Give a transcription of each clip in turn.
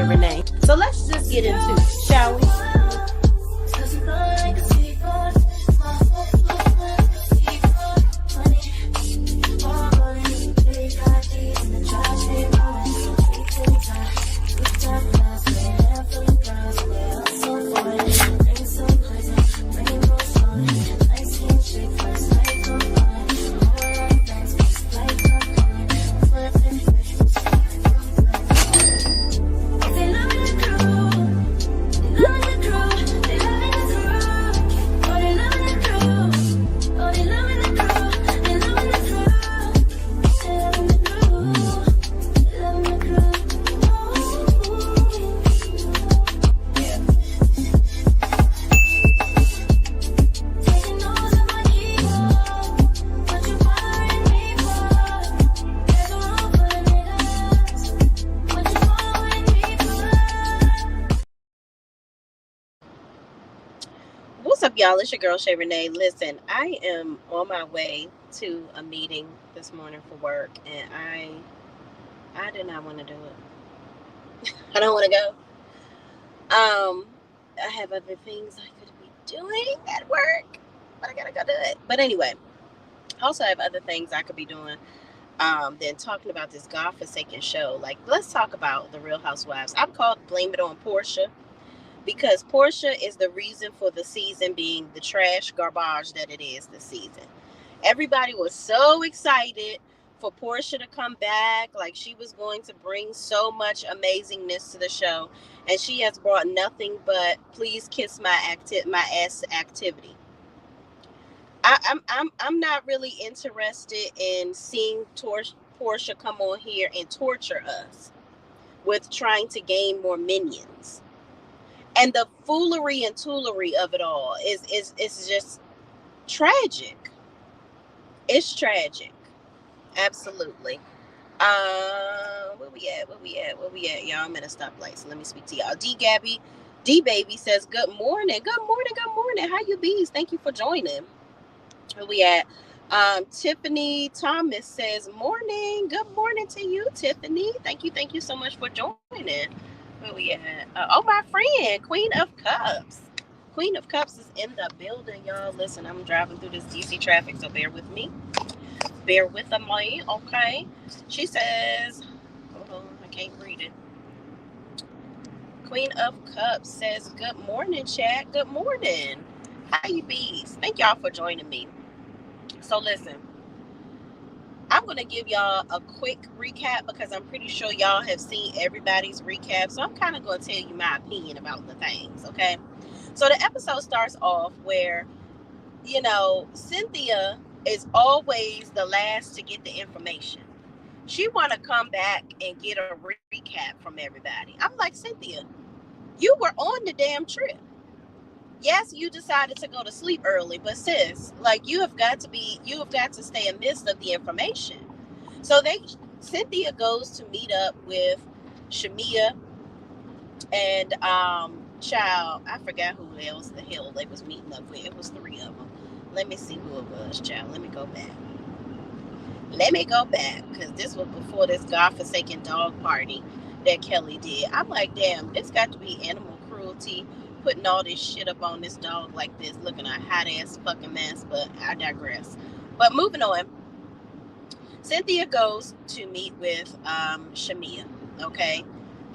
Shay Renee. So let's just get into it, shall we? What's up, y'all? It's your girl, Shay Renee. Listen, I am on my way to a meeting this morning for work, and I did not want to do it. I don't want to go. I have other things I could be doing at work, but I gotta go do it. But anyway, also I have other things I could be doing than talking about this godforsaken show. Like, let's talk about the Real Housewives. I'm called Blame It On PORSHA, because Porsha is the reason for the season being the trash garbage that it is this season. Everybody was so excited for Porsha to come back, like she was going to bring so much amazingness to the show, and she has brought nothing but please kiss my ass activity. I'm not really interested in seeing Porsha come on here and torture us with trying to gain more minions. And the foolery and toolery of it all is just tragic. It's tragic. Absolutely. Where we at? Y'all, I'm at a stoplight, so let me speak to y'all. D Baby says, good morning. How you bees? Thank you for joining. Where we at? Tiffany Thomas says, morning. Good morning to you, Tiffany. Thank you so much for joining. Where we at? My friend, Queen of Cups. Queen of Cups is in the building, y'all. Listen, I'm driving through this DC traffic, so bear with me. Bear with me, okay? She says, hold on, I can't read it. Queen of Cups says, good morning, chat. Good morning. How you bees? Thank y'all for joining me. So listen, I'm going to give y'all a quick recap because I'm pretty sure y'all have seen everybody's recap. So I'm kind of going to tell you my opinion about the things, okay? So the episode starts off where, Cynthia is always the last to get the information. She want to come back and get a recap from everybody. I'm like, Cynthia, you were on the damn trip. Yes, you decided to go to sleep early, but sis, like you have got to stay amidst of the information. So Cynthia goes to meet up with Shamia and child, I forgot who else the hell they was meeting up with. It was 3 of them. Let me see who it was, child. Let me go back because this was before this godforsaken dog party that Kelly did. I'm like, damn, this got to be animal cruelty, putting all this shit up on this dog like this, looking a hot ass fucking mess, but I digress. But moving on, Cynthia goes to meet with Shamia, okay?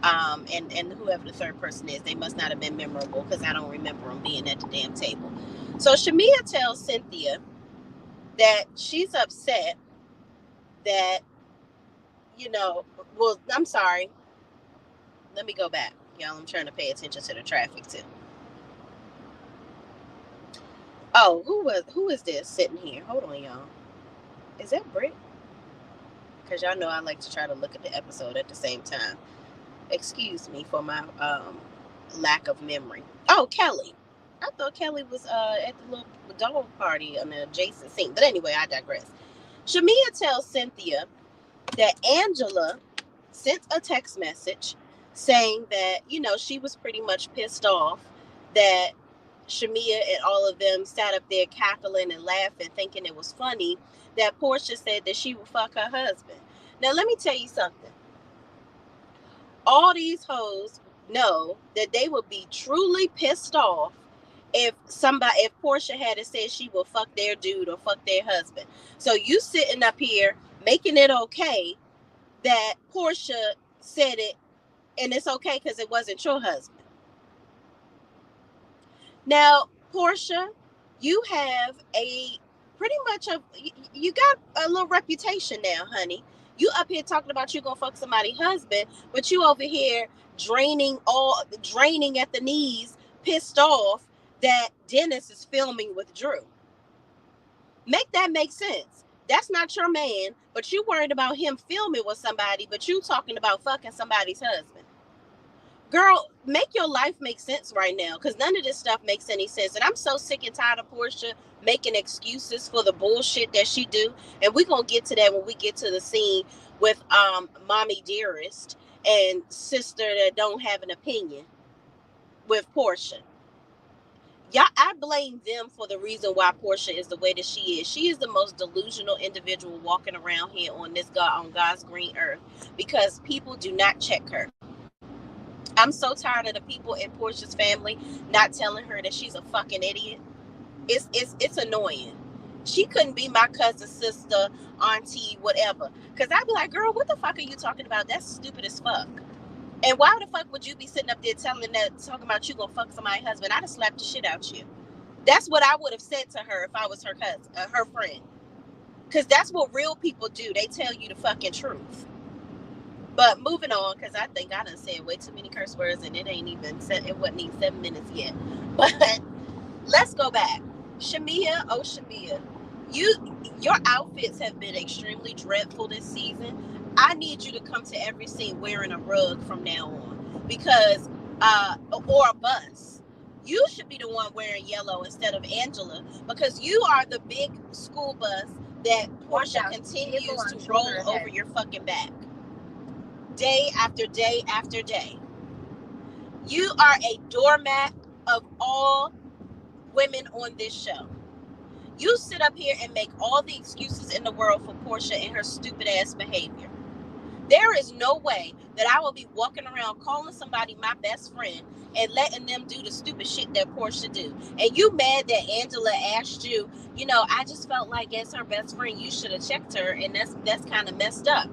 And whoever the third person is, they must not have been memorable because I don't remember them being at the damn table. So Shamia tells Cynthia that she's upset that, I'm sorry. Let me go back. Y'all, I'm trying to pay attention to the traffic too. Oh, who is this sitting here? Hold on, y'all. Is that Britt? Because y'all know I like to try to look at the episode at the same time. Excuse me for my lack of memory. Oh, Kelly. I thought Kelly was at the little dog party on the adjacent scene. But anyway, I digress. Shamia tells Cynthia that Angela sent a text message saying that, she was pretty much pissed off that Shamia and all of them sat up there cackling and laughing, thinking it was funny that Porsha said that she would fuck her husband. Now, let me tell you something. All these hoes know that they would be truly pissed off if Porsha had said she will fuck their dude or fuck their husband. So you sitting up here making it okay that Porsha said it, and it's okay because it wasn't your husband. Now, Porsha, you have you got a little reputation now, honey. You up here talking about you gonna fuck somebody's husband, but you over here draining at the knees, pissed off that Dennis is filming with Drew. Make that make sense. That's not your man, but you worried about him filming with somebody, but you talking about fucking somebody's husband. Girl, make your life make sense right now, because none of this stuff makes any sense. And I'm so sick and tired of Porsha making excuses for the bullshit that she do. And we're going to get to that when we get to the scene with Mommy Dearest and Sister that don't have an opinion with Porsha. Yeah, I blame them for the reason why Porsha is the way that she is. She is the most delusional individual walking around here on God's green earth, because people do not check her. I'm so tired of the people in Porsha's family not telling her that she's a fucking idiot. It's annoying. She couldn't be my cousin, sister, auntie, whatever. Because I'd be like, girl, what the fuck are you talking about? That's stupid as fuck. And why the fuck would you be sitting up there talking about you gonna fuck somebody's husband? I'd have slapped the shit out you. That's what I would have said to her if I was her cousin, her friend. Because that's what real people do. They tell you the fucking truth. But moving on, because I think I done said way too many curse words, and it wasn't even 7 minutes yet. But let's go back. Shamia, your outfits have been extremely dreadful this season. I need you to come to every scene wearing a rug from now on, because or a bus. You should be the one wearing yellow instead of Angela, because you are the big school bus that Porsha continues to roll over your fucking back. Day after day after day. You are a doormat of all women on this show. You sit up here and make all the excuses in the world for Porsha and her stupid ass behavior. There is no way that I will be walking around calling somebody my best friend and letting them do the stupid shit that Porsha do. And you mad that Angela asked you, I just felt like as her best friend, you should have checked her, and that's kind of messed up.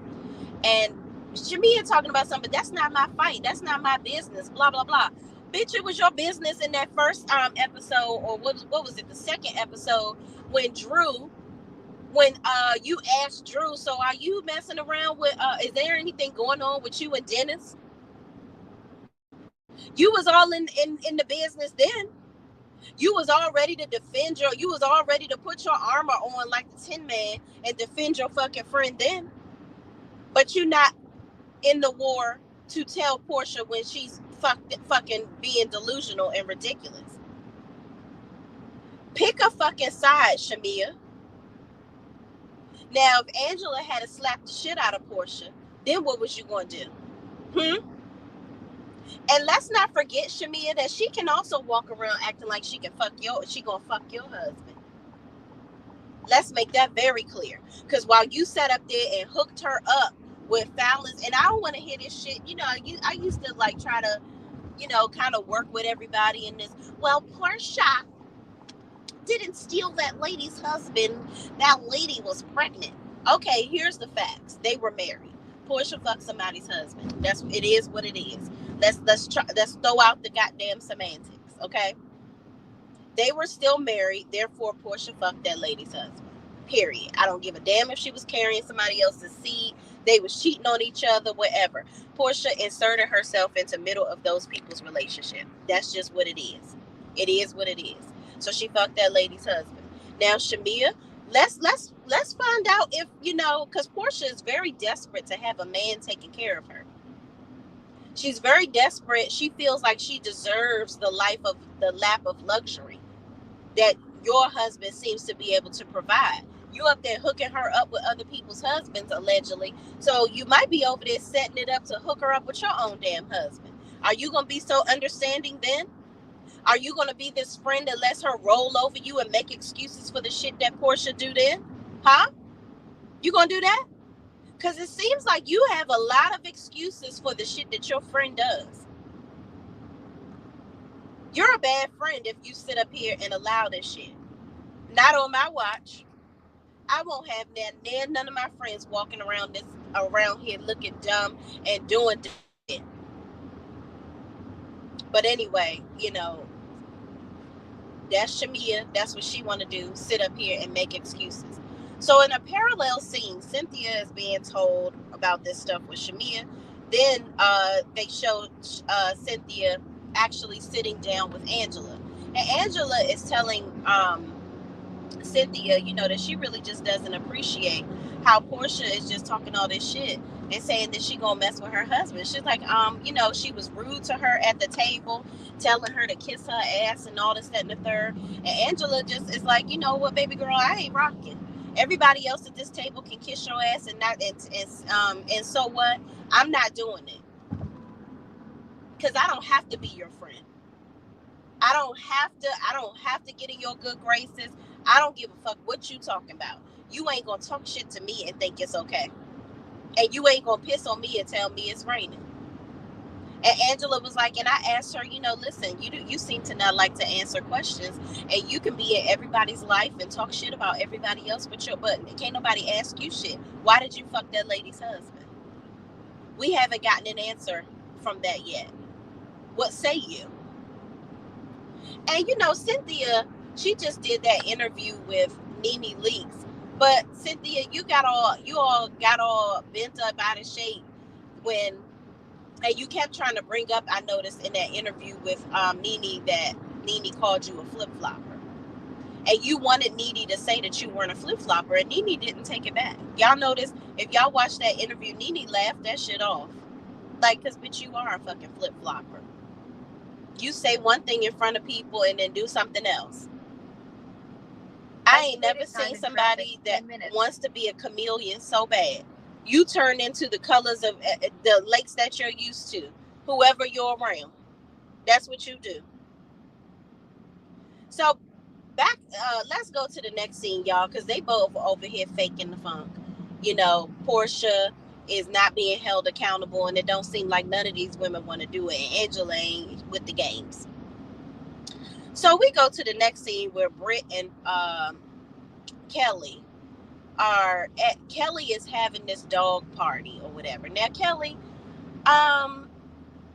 And Shamia talking about something, that's not my fight, that's not my business, blah, blah, blah. Bitch, it was your business in that first episode, or what was it, the second episode, when you asked Drew, so are you messing around with, is there anything going on with you and Dennis? You was all in the business then. You was all ready to you was all ready to put your armor on like the Tin Man and defend your fucking friend then. But you're not in the war to tell Porsha when she's fucking being delusional and ridiculous. Pick a fucking side, Shamia. Now, if Angela had to slap the shit out of Porsha, then what was you going to do? And let's not forget, Shamia, that she can also walk around acting like she gonna fuck your husband. Let's make that very clear. Because while you sat up there and hooked her up with Fallon's, and I don't want to hear this shit. I used to like try to, kind of work with everybody in this. Well, Porsha didn't steal that lady's husband. That lady was pregnant. Okay, here's the facts. They were married. Porsha fucked somebody's husband. It is what it is. Let's throw out the goddamn semantics, okay? They were still married, therefore Porsha fucked that lady's husband. Period. I don't give a damn if she was carrying somebody else's seed, they was cheating on each other, whatever. Porsha inserted herself into middle of those people's relationship. That's just what it is. It is what it is. So she fucked that lady's husband. Now, Shamia, let's find out if, because Porsha is very desperate to have a man taking care of her. She's very desperate. She feels like she deserves the lap of luxury that your husband seems to be able to provide. You up there hooking her up with other people's husbands, allegedly. So you might be over there setting it up to hook her up with your own damn husband. Are you going to be so understanding then? Are you going to be this friend that lets her roll over you and make excuses for the shit that Porsha do then? Huh? You going to do that? Because it seems like you have a lot of excuses for the shit that your friend does. You're a bad friend if you sit up here and allow this shit. Not on my watch. I won't have none of my friends walking around here looking dumb and doing shit. But anyway, that's Shamia. That's what she want to do. Sit up here and make excuses. So in a parallel scene, Cynthia is being told about this stuff with Shamia. Then they show Cynthia actually sitting down with Angela. And Angela is telling Cynthia, that she really just doesn't appreciate how Portia is just talking all this shit and saying that she gonna mess with her husband. She's like, she was rude to her at the table, telling her to kiss her ass and all this, that, and the third. And Angela just is like, you know what, baby girl, I ain't rocking. Everybody else at this table can kiss your ass and not, and so what? I'm not doing it because I don't have to be your friend. I don't have to get in your good graces. I don't give a fuck what you talking about. You ain't gonna talk shit to me and think it's okay. And you ain't gonna piss on me and tell me it's raining. And Angela was like, and I asked her, listen, you seem to not like to answer questions, and you can be in everybody's life and talk shit about everybody else but can't nobody ask you shit. Why did you fuck that lady's husband? We haven't gotten an answer from that yet. What say you? And Cynthia, she just did that interview with Nene Leakes. But Cynthia, you all got all bent up out of shape and you kept trying to bring up, I noticed in that interview with Nene, that Nene called you a flip-flopper. And you wanted Nene to say that you weren't a flip-flopper, and Nene didn't take it back. Y'all notice, if y'all watch that interview, Nene laughed that shit off. Like, because bitch, you are a fucking flip-flopper. You say one thing in front of people and then do something else. I ain't never seen somebody that wants to be a chameleon so bad. You turn into the colors of the lakes that you're used to, whoever you're around. That's what you do. So back, let's go to the next scene, y'all, because they both over here faking the funk. Portia is not being held accountable, and it don't seem like none of these women want to do it. And Angela ain't with the games. So we go to the next scene where Britt and Kelly Kelly is having this dog party or whatever. Now, Kelly,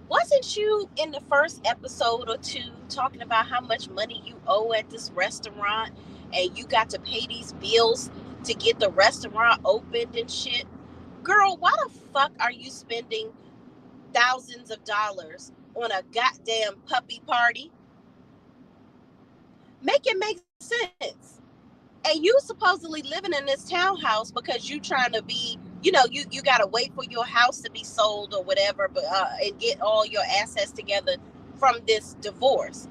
wasn't you in the first episode or two talking about how much money you owe at this restaurant and you got to pay these bills to get the restaurant opened and shit? Girl, why the fuck are you spending thousands of dollars on a goddamn puppy party? Make it make sense. And you supposedly living in this townhouse because you trying to be, you got to wait for your house to be sold or whatever, but and get all your assets together from this divorce.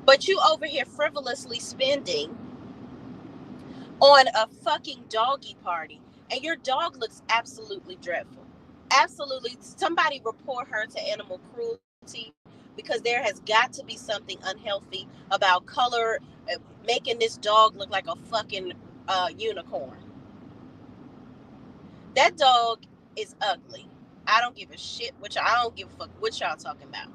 But you over here frivolously spending on a fucking doggy party, and your dog looks absolutely dreadful. Absolutely. Somebody report her to animal cruelty, because there has got to be something unhealthy about color, making this dog look like a fucking unicorn. That dog is ugly. I don't give a shit I don't give a fuck what y'all talking about.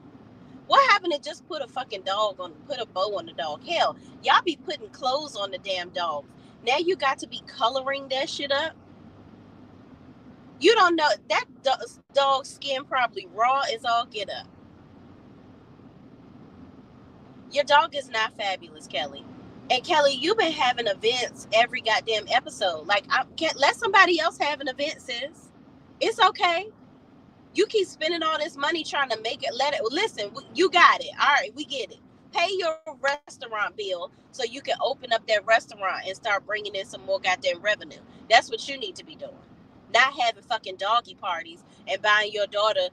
What happened to just put a bow on the dog? Hell, y'all be putting clothes on the damn dog. Now you got to be coloring that shit up. You don't know that dog's skin probably raw as all get up. Your dog is not fabulous, Kelly. And Kelly, you've been having events every goddamn episode. Like, I can't let somebody else have an event, sis. It's okay. You keep spending all this money trying to make it. Listen, you got it. All right, we get it. Pay your restaurant bill so you can open up that restaurant and start bringing in some more goddamn revenue. That's what you need to be doing. Not having fucking doggy parties and buying your daughter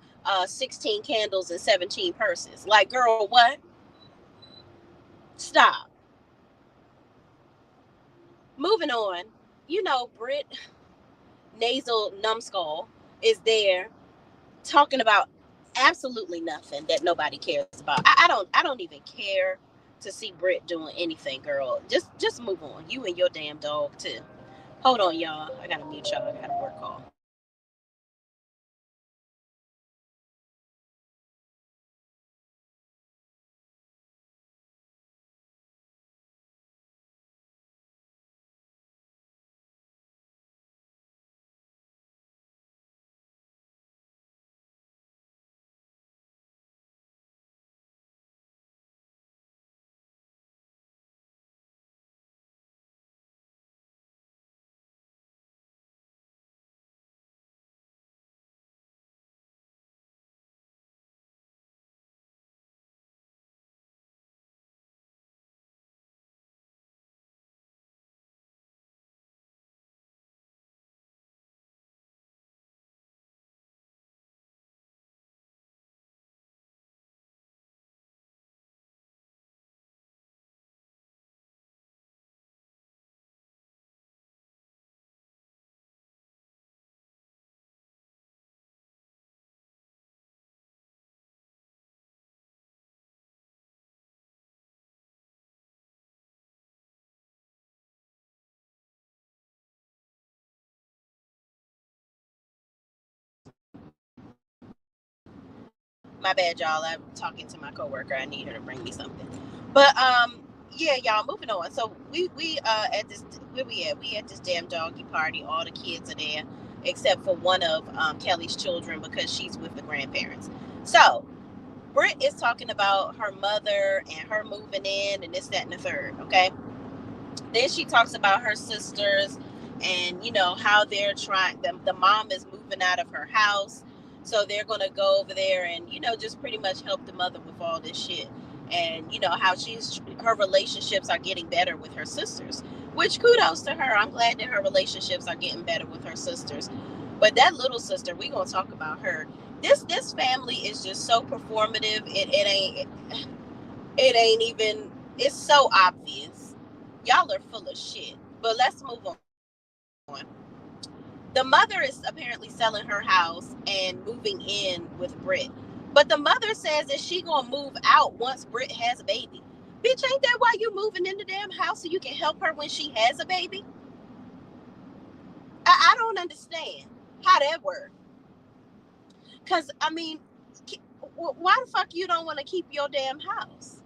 16 candles and 17 purses. Like, girl, what? Stop. Moving on. Britt Nasal Numbskull is there talking about absolutely nothing that nobody cares about. I don't even care to see Britt doing anything, girl. Just move on. You and your damn dog too. Hold on, y'all. I gotta mute y'all. I got a work call. My bad, y'all. I'm talking to my coworker. I need her to bring me something. But yeah, y'all, moving on. So we at this, where we at? We at this damn doggy party. All the kids are there, except for one of Kelly's children, because she's with the grandparents. So Britt is talking about her mother and her moving in and this, that, and the third. Okay. Then she talks about her sisters and, you know, how they're trying, the mom is moving out of her house. So they're going to go over there and, you know, just pretty much help the mother with all this shit. And, you know, how her relationships are getting better with her sisters, which kudos to her. I'm glad that her relationships are getting better with her sisters. But that little sister, we going to talk about her. This family is just so performative. It ain't even, it's so obvious. Y'all are full of shit. But let's move on. The mother is apparently selling her house and moving in with Britt. But the mother says that she gonna move out once Britt has a baby. Bitch, ain't that why you moving in the damn house, so you can help her when she has a baby? I don't understand how that works. Because, I mean, why the fuck you don't want to keep your damn house?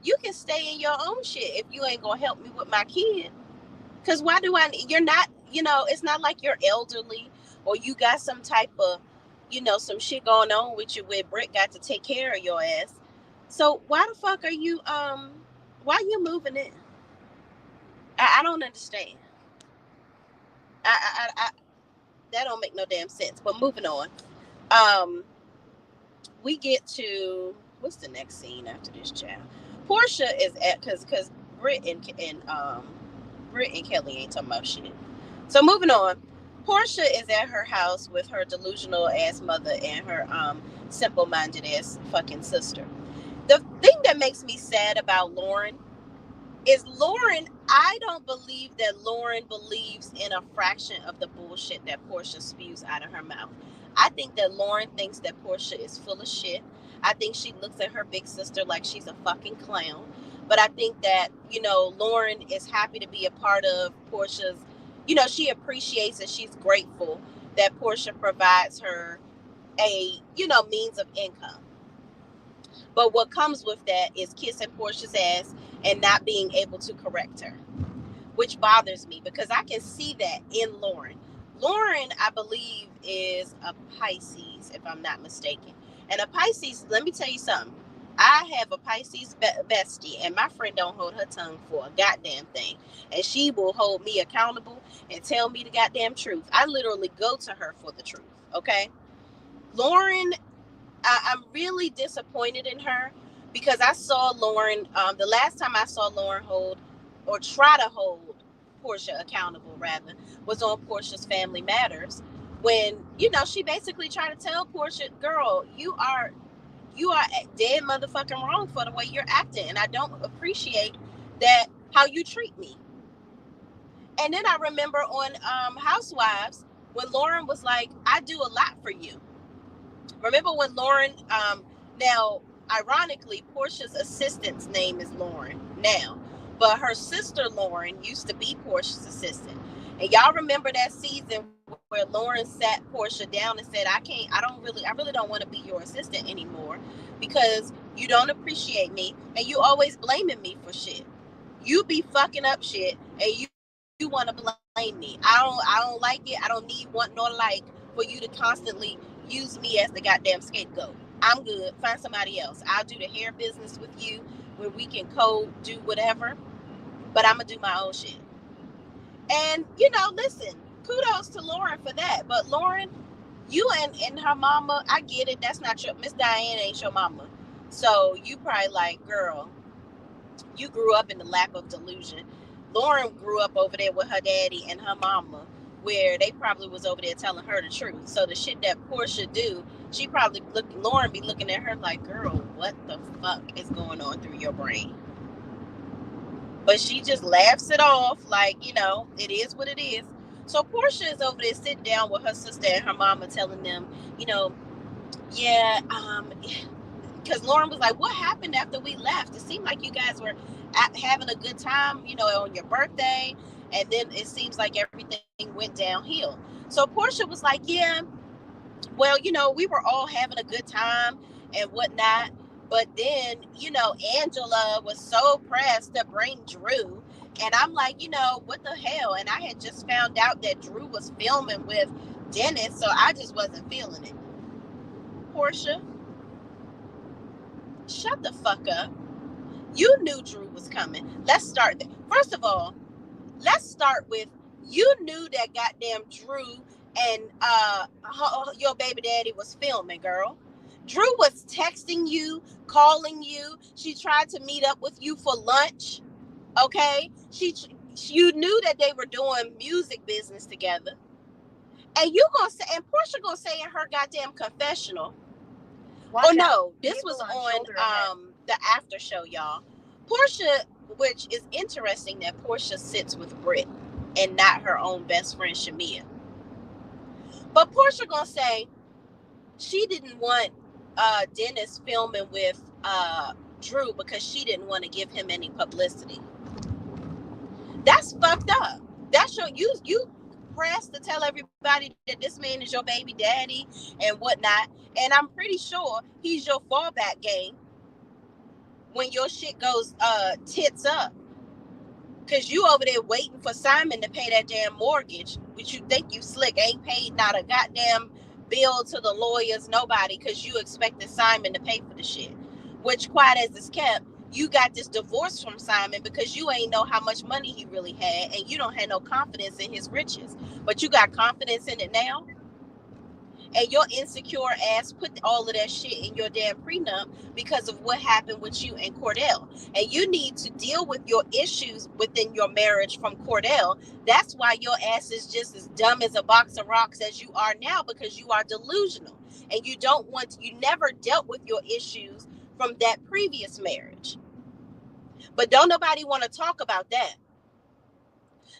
You can stay in your own shit if you ain't gonna help me with my kid. Because why do you're not, you know, it's not like you're elderly or you got some type of, you know, some shit going on with you where Britt got to take care of your ass. So why the fuck are you, why are you moving in? I don't understand. I that don't make no damn sense. But moving on. We get to, what's the next scene after this, child? Porsha is at, because Britt and Kelly ain't talking about shit. So moving on, Porsha is at her house with her delusional ass mother and her simple minded ass fucking sister. The thing that makes me sad about Lauren is I don't believe that Lauren believes in a fraction of the bullshit that Porsha spews out of her mouth. I think that Lauren thinks that Porsha is full of shit. I think she looks at her big sister like she's a fucking clown. But I think that, you know, Lauren is happy to be a part of Porsha's, you know, she appreciates and she's grateful that Porsha provides her a, you know, means of income. But what comes with that is kissing Porsha's ass and not being able to correct her, which bothers me because I can see that in Lauren. Lauren, I believe, is a Pisces, if I'm not mistaken. And a Pisces, let me tell you something. I have a Pisces bestie, and my friend don't hold her tongue for a goddamn thing. And she will hold me accountable and tell me the goddamn truth. I literally go to her for the truth, okay? Lauren, I'm really disappointed in her because I saw Lauren, the last time I saw Lauren hold or try to hold Porsha accountable, rather, was on Porsha's Family Matters when, you know, she basically tried to tell Porsha, girl, you are dead motherfucking wrong for the way you're acting, and I don't appreciate that, how you treat me. And then I remember on Housewives when Lauren was like, I do a lot for you. Remember when Lauren, now, ironically, Porsha's assistant's name is Lauren now, but her sister Lauren used to be Porsha's assistant. And y'all remember that season where Lauren sat Porsha down and said, I really don't want to be your assistant anymore because you don't appreciate me and you always blaming me for shit. You be fucking up shit and you want to blame me. I don't like it. I don't need, want, nor like for you to constantly use me as the goddamn scapegoat. I'm good. Find somebody else. I'll do the hair business with you where we can do whatever, but I'm gonna do my own shit. And you know, listen, kudos to Lauren for that. But Lauren, you and her mama, I get it. That's not your, Miss Diane ain't your mama. So you probably like, girl, you grew up in the lap of delusion. Lauren grew up over there with her daddy and her mama, where they probably was over there telling her the truth. So the shit that Porsha do, she probably Lauren be looking at her like, girl, what the fuck is going on through your brain? But she just laughs it off like, you know, it is what it is. So Porsha is over there sitting down with her sister and her mama telling them, you know, yeah, because Lauren was like, what happened after we left? It seemed like you guys were having a good time, you know, on your birthday. And then it seems like everything went downhill. So Porsha was like, yeah, well, you know, we were all having a good time. and whatnot. But then, you know, Angela was so pressed to bring Drew. And I'm like, you know, what the hell? And I had just found out that Drew was filming with Dennis, so I just wasn't feeling it. Porsha, shut the fuck up. You knew Drew was coming. Let's start there. First of all, let's start with, you knew that goddamn Drew and your baby daddy was filming, girl. Drew was texting you, calling you. She tried to meet up with you for lunch. Okay, you knew that they were doing music business together. And you gonna say, and Porsha gonna say in her goddamn confessional. Oh no, this was on the after show, y'all. Porsha, which is interesting that Porsha sits with Britt and not her own best friend Shamia. But Porsha gonna say she didn't want Dennis filming with Drew because she didn't want to give him any publicity. That's fucked up. That's you pressed to tell everybody that this man is your baby daddy and whatnot. And I'm pretty sure he's your fallback game when your shit goes tits up. Cause you over there waiting for Simon to pay that damn mortgage, which you think you slick, ain't paid not a goddamn bill to the lawyers, nobody, cause you expected Simon to pay for the shit. Which, quiet as it's kept, you got this divorce from Simon because you ain't know how much money he really had, and you don't have no confidence in his riches. But you got confidence in it now. And your insecure ass put all of that shit in your damn prenup because of what happened with you and Cordell. And you need to deal with your issues within your marriage from Cordell. That's why your ass is just as dumb as a box of rocks as you are now, because you are delusional. And you never dealt with your issues from that previous marriage. But don't nobody want to talk about that.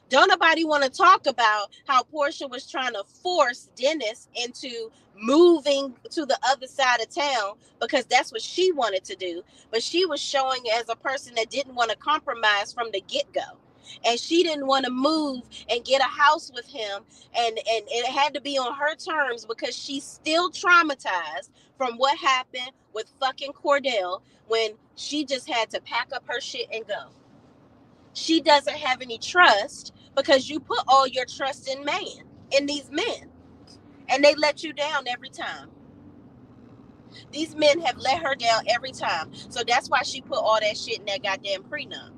Don't nobody want to talk about how Porsha was trying to force Dennis into moving to the other side of town because that's what she wanted to do. But she was showing as a person that didn't want to compromise from the get-go. And she didn't want to move and get a house with him. And it had to be on her terms because she's still traumatized from what happened with fucking Cordell when she just had to pack up her shit and go. She doesn't have any trust because you put all your trust in these men, and they let you down every time. These men have let her down every time. So that's why she put all that shit in that goddamn prenup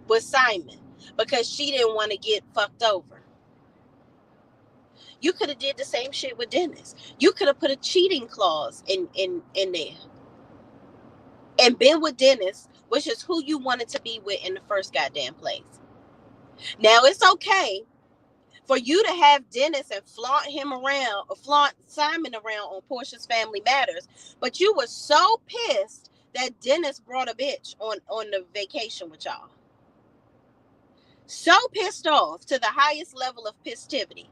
with Simon, because she didn't want to get fucked over. You could have did the same shit with Dennis. You could have put a cheating clause in there and been with Dennis, which is who you wanted to be with in the first goddamn place. Now it's okay for you to have Dennis and flaunt Simon around on Porsha's Family Matters, but you were so pissed that Dennis brought a bitch on the vacation with y'all. So pissed off to the highest level of pistivity.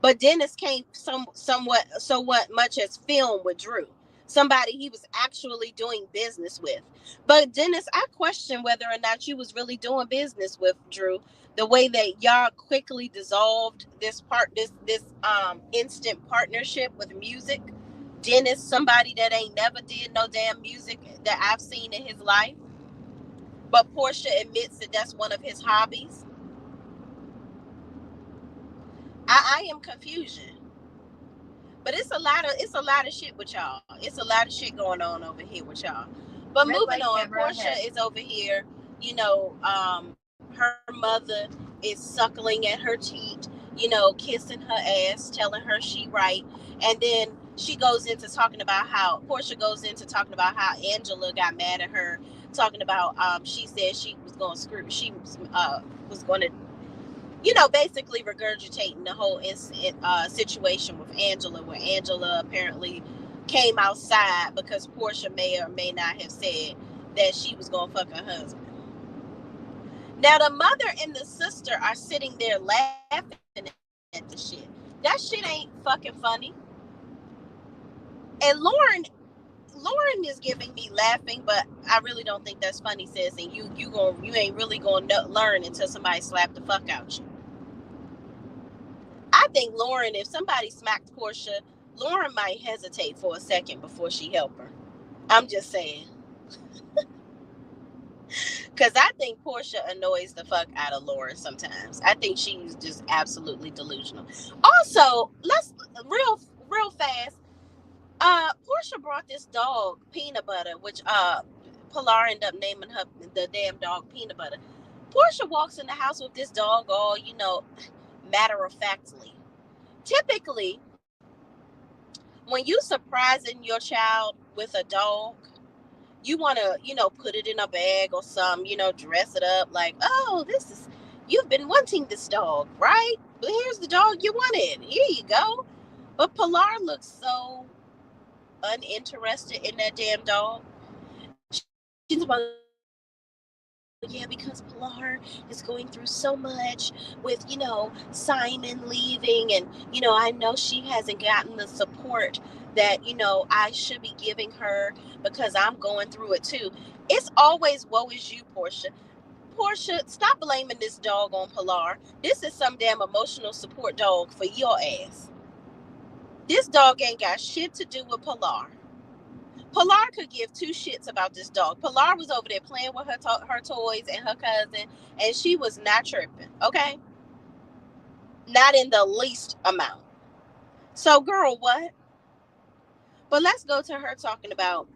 But Dennis came somewhat much as film with Drew. Somebody he was actually doing business with. But Dennis, I question whether or not you was really doing business with Drew. The way that y'all quickly dissolved this instant partnership with music. Dennis, somebody that ain't never did no damn music that I've seen in his life. But Porsha admits that that's one of his hobbies. I am confusion. But it's a lot of shit with y'all. It's a lot of shit going on over here with y'all. But moving on, Porsha is over here, her mother is suckling at her teat, kissing her ass, telling her she right. And then Porsha goes into talking about how Angela got mad at her, talking about she said she was going to basically regurgitating the whole situation with Angela, where Angela apparently came outside because Porsha may or may not have said that she was going to fuck her husband. Now, the mother and the sister are sitting there laughing at the shit. That shit ain't fucking funny. And Lauren is giving me laughing, but I really don't think that's funny, sis. And you ain't really gonna learn until somebody slap the fuck out you. I think Lauren, if somebody smacked Porsha Lauren might hesitate for a second before she help her. I'm just saying. Because I think Porsha annoys the fuck out of Lauren sometimes. I think she's just absolutely delusional. Also, let's real fast. Porsha brought this dog, Peanut Butter, which Pilar ended up naming her the damn dog Peanut Butter. Porsha walks in the house with this dog all, matter of factly. Typically, when you surprising your child with a dog, you want to, put it in a bag or something, dress it up like, oh, you've been wanting this dog, right? But here's the dog you wanted. Here you go. But Pilar looks so uninterested in that damn dog. She's about, yeah, because Pilar is going through so much with, Simon leaving. And, I know she hasn't gotten the support that, I should be giving her because I'm going through it too. It's always, woe is you, Porsha. Porsha, stop blaming this dog on Pilar. This is some damn emotional support dog for your ass. This dog ain't got shit to do with Pilar. Pilar could give two shits about this dog. Pilar was over there playing with her toys and her cousin, and she was not tripping, okay? Not in the least amount. So, girl, what? But let's go to her talking about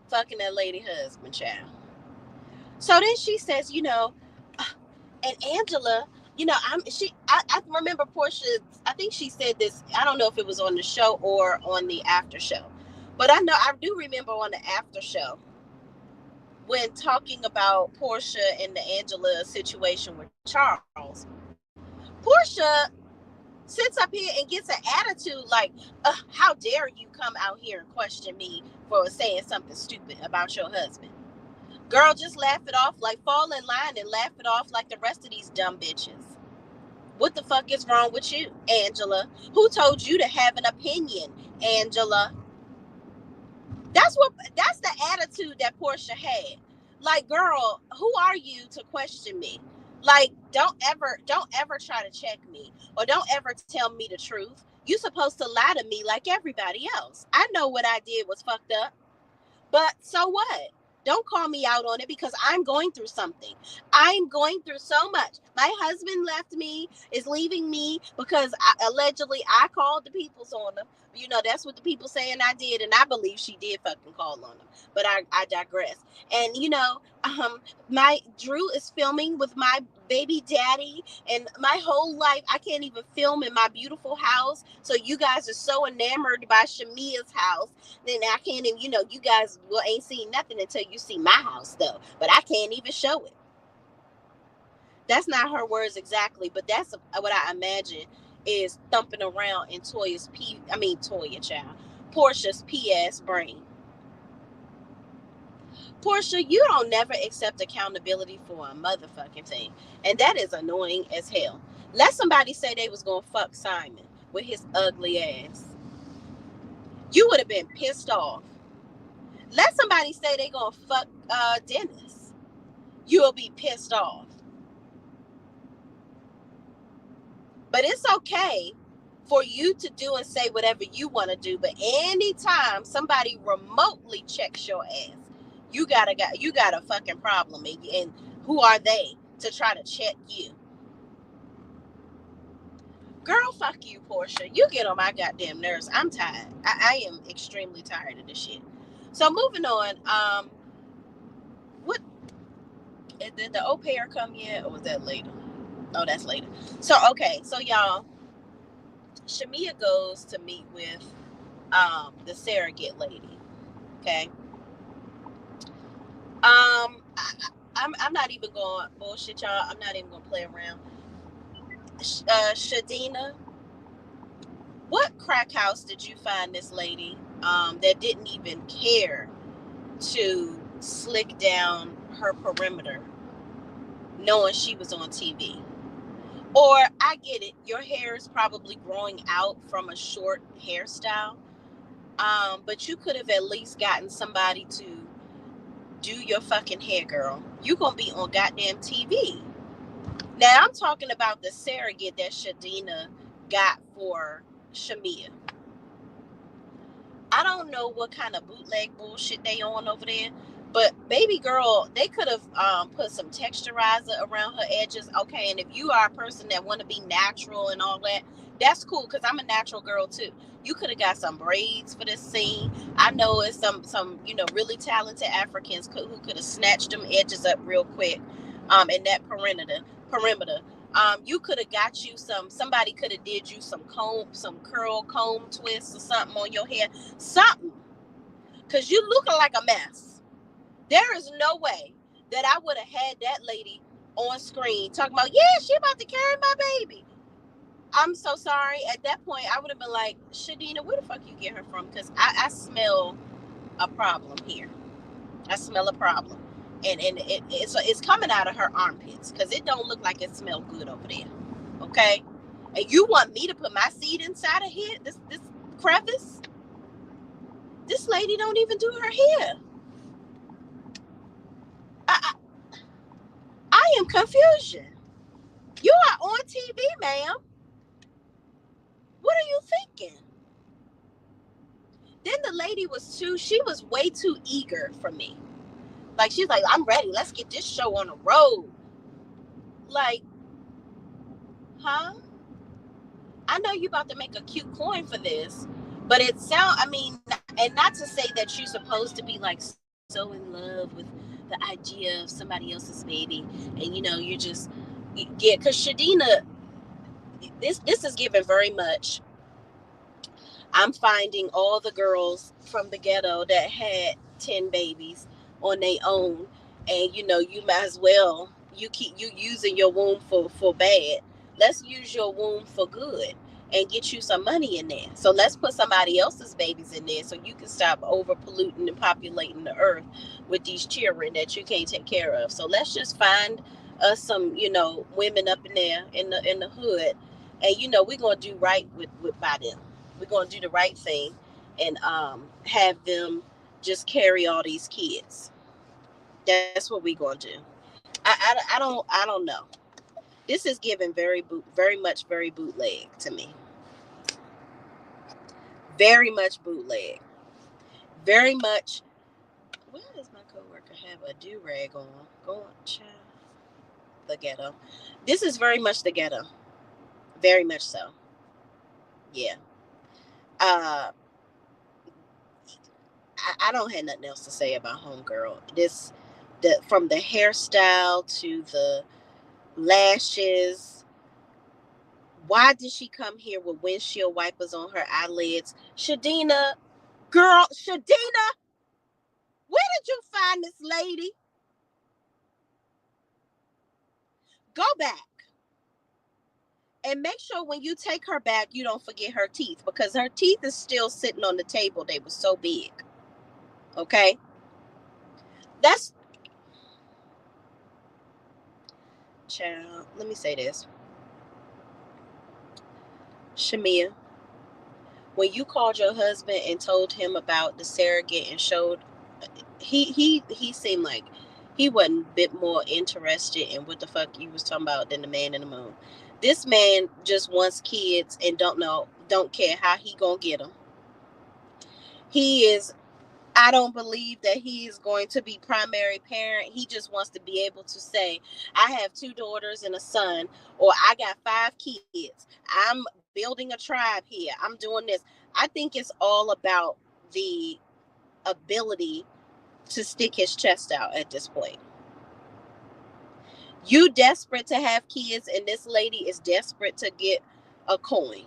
fucking that lady husband, child. So then she says, and Angela, I remember Porsha, I think she said this, I don't know if it was on the show or on the after show, but I do remember on the after show when talking about Porsha and the Angela situation with Charles. Porsha sits up here and gets an attitude like, how dare you come out here and question me for saying something stupid about your husband? Girl, just laugh it off, like fall in line and laugh it off like the rest of these dumb bitches. What the fuck is wrong with you, Angela? Who told you to have an opinion, Angela? That's the attitude that Porsha had. Like, girl, who are you to question me? Like, don't ever try to check me, or don't ever tell me the truth. You supposed to lie to me like everybody else. I know what I did was fucked up. But so what? Don't call me out on it because I'm going through something. I'm going through so much. My husband left me, is leaving me because allegedly I called the peoples on them. That's what the people saying I did, and I believe she did fucking call on them. But I digress. And my Drew is filming with my baby daddy, and my whole life I can't even film in my beautiful house. So you guys are so enamored by Shamia's house, then I can't even, you guys ain't seen nothing until you see my house though. But I can't even show it. That's not her words exactly, but that's what I imagine is thumping around in Porsha's PS brain. Porsha, you don't never accept accountability for a motherfucking thing. And that is annoying as hell. Let somebody say they was going to fuck Simon with his ugly ass. You would have been pissed off. Let somebody say they going to fuck Dennis. You'll be pissed off. But it's okay for you to do and say whatever you want to do. But anytime somebody remotely checks your ass, you got a fucking problem. And who are they to try to check you? Girl, fuck you, Porsha. You get on my goddamn nerves. I'm tired. I am extremely tired of this shit. So moving on. What did the au pair come yet, or was that later? Oh, that's later. So okay, so y'all, Shamia goes to meet with the surrogate lady. Okay. I'm not even going bullshit, y'all. I'm not even gonna play around. Shadina, what crack house did you find this lady that didn't even care to slick down her perimeter, knowing she was on TV? Or I get it, your hair is probably growing out from a short hairstyle, but you could have at least gotten somebody to do your fucking hair, girl. You gonna be on goddamn TV. Now I'm talking about the surrogate that Shadina got for Shamia. I don't know what kind of bootleg bullshit they on over there, but baby girl, they could have put some texturizer around her edges. Okay, and if you are a person that want to be natural and all that, that's cool, because I'm a natural girl too. You could have got some braids for this scene. I know it's some really talented Africans who could have snatched them edges up real quick, in that perimeter. You could have got you somebody could have did you some comb twists or something on your hair, something, because you looking like a mess. There is no way that I would have had that lady on screen talking about, yeah, she about to carry my baby. I'm so sorry. At that point, I would have been like, Shadina, where the fuck you get her from? Because I smell a problem here. I smell a problem. And it's coming out of her armpits, because it don't look like it smell good over there. Okay? And you want me to put my seed inside of here? This crevice? This lady don't even do her hair. I am confusion. You are on TV, ma'am. What are you thinking? Then the lady she was way too eager for me. Like, she's like, I'm ready. Let's get this show on the road. Like, huh? I know you about to make a cute coin for this, but and not to say that you're supposed to be like so in love with the idea of somebody else's baby, and you're just, yeah, because Shadina, this is given very much. I'm finding all the girls from the ghetto that had 10 babies on their own, and you might as well, you using your womb for bad. Let's use your womb for good and get you some money in there. So let's put somebody else's babies in there so you can stop over polluting and populating the earth with these children that you can't take care of. So let's just find us some women up in there in the hood, and we're gonna do right with by them. We're going to do the right thing and have them just carry all these kids. That's what we're going to do. I don't know. This is given very much bootleg to me. Very much bootleg. Very much. Where does my coworker have a do-rag on? Go on, child. The ghetto. This is very much the ghetto. Very much so. Yeah. I don't have nothing else to say about Homegirl. From the hairstyle to the lashes. Why did she come here with windshield wipers on her eyelids? Shadina, where did you find this lady? Go back. And make sure when you take her back, you don't forget her teeth, because her teeth is still sitting on the table. They were so big. Okay? Child, let me say this. Shamia, when you called your husband and told him about the surrogate and showed, he seemed like he wasn't a bit more interested in what the fuck you was talking about than the man in the moon. This man just wants kids and don't care how he gonna get them. I don't believe that he is going to be primary parent. He just wants to be able to say, I have 2 daughters and a son, or I got 5 kids. I'm building a tribe here. I'm doing this. I think it's all about the ability to stick his chest out at this point. You desperate to have kids, and this lady is desperate to get a coin.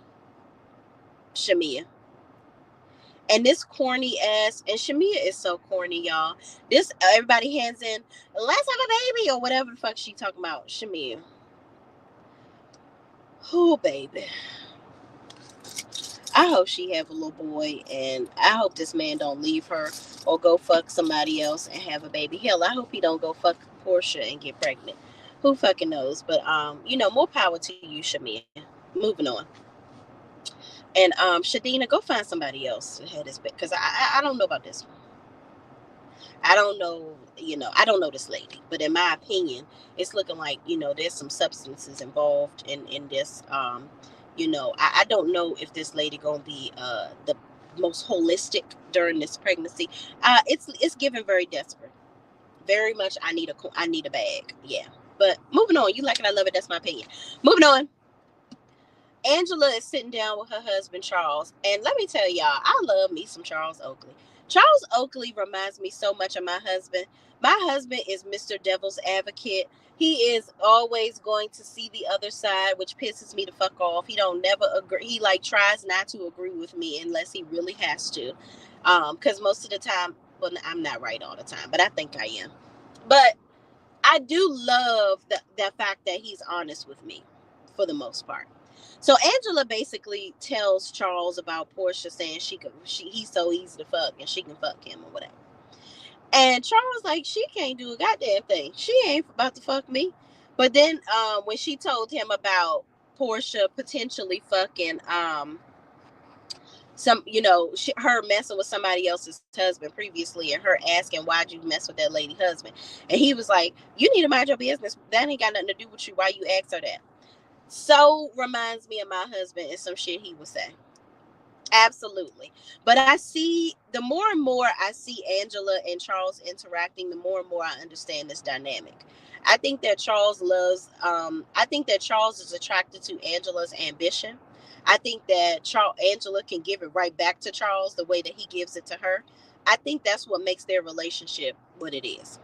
Shamia. And this corny ass, and Shamia is so corny, y'all. This, everybody hands in, let's have a baby, or whatever the fuck she talking about. Shamia. Oh, baby. I hope she have a little boy, and I hope this man don't leave her or go fuck somebody else and have a baby. Hell, I hope he don't go fuck Portia and get pregnant. Who fucking knows? But more power to you, Shamia. Moving on. And Shadina, go find somebody else to have this, because I don't know about this one. I don't know, I don't know this lady, but in my opinion, it's looking like, there's some substances involved in this. I don't know if this lady gonna be the most holistic during this pregnancy. It's given very desperate. Very much. I need a bag. Yeah. But moving on. You like it, I love it. That's my opinion. Moving on. Angela is sitting down with her husband Charles, and let me tell y'all, I love me some Charles Oakley. Charles Oakley reminds me so much of my husband. My husband is Mr. Devil's Advocate. He is always going to see the other side, which pisses me the fuck off. He don't never agree. He like tries not to agree with me unless he really has to, because most of the time, well, I'm not right all the time, but I think I am. But I do love the fact that he's honest with me for the most part. So Angela basically tells Charles about Porsha saying he's so easy to fuck and she can fuck him or whatever. And Charles like, she can't do a goddamn thing. She ain't about to fuck me. But then when she told him about Porsha potentially fucking her messing with somebody else's husband previously, and her asking, why'd you mess with that lady husband, and he was like, you need to mind your business, that ain't got nothing to do with you, why you ask her that? So reminds me of my husband and some shit he would say. Absolutely. But I see, the more and more I see Angela and Charles interacting, the more and more I understand this dynamic. I think that Charles is attracted to Angela's ambition. I think that Angela can give it right back to Charles the way that he gives it to her. I think that's what makes their relationship what it is.